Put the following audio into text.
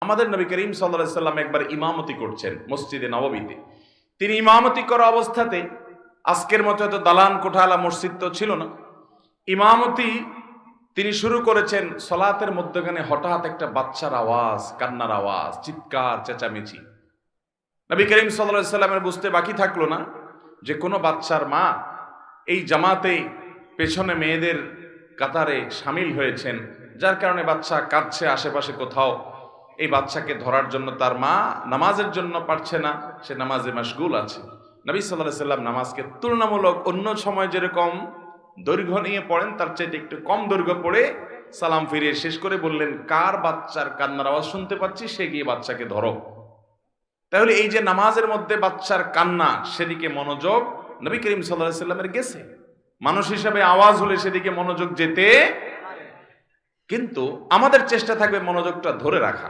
আমাদের নবী করিম সাল্লাল্লাহু আলাইহি সাল্লাম একবার ইমামতি করছেন মসজিদে নববীতে। তিনি ইমামতি করা অবস্থাতে, আজকের মতো এত দালান কোঠালা মসজিদ তো ছিল না, ইমামতি তিনি শুরু করেছেন। সলাতের মধ্যখানে হঠাৎ একটা বাচ্চার আওয়াজ, কান্নার আওয়াজ, চিৎকার চেঁচামেচি। নবী করিম সাল্লাল্লাহু আলাইহি সাল্লামের বুঝতে বাকি থাকলো না যে কোনো বাচ্চার মা এই জামাতে পেছনে মেয়েদের কাতারে সামিল হয়েছেন, যার কারণে বাচ্চা কাঁদছে আশেপাশে কোথাও। এই বাচ্চাকে ধরার জন্য তার মা নামাজের জন্য পারছে না, সে নামাজে মাশগুল আছে। নবী সাল্লাল্লাহু আলাইহি সাল্লাম নামাজকে তুলনামূলক অন্য সময় যেরকম দৈর্ঘ্য নিয়ে পড়েন তার চাইতে একটু কম দৈর্ঘ্য পড়ে সালাম ফিরিয়ে শেষ করে বললেন, কার বাচ্চার কান্নার আওয়াজ শুনতে পাচ্ছি, সে গিয়ে বাচ্চাকে ধরো। তাহলে এই যে নামাজের মধ্যে বাচ্চার কান্না, সেদিকে মনোযোগ নবী করিম সাল্লাল্লাহু আলাইহি সাল্লামের গেছে। মানুষ হিসাবে আওয়াজ হলে সেদিকে মনোযোগ যেতে, কিন্তু আমাদের চেষ্টা থাকবে মনোযোগটা ধরে রাখা।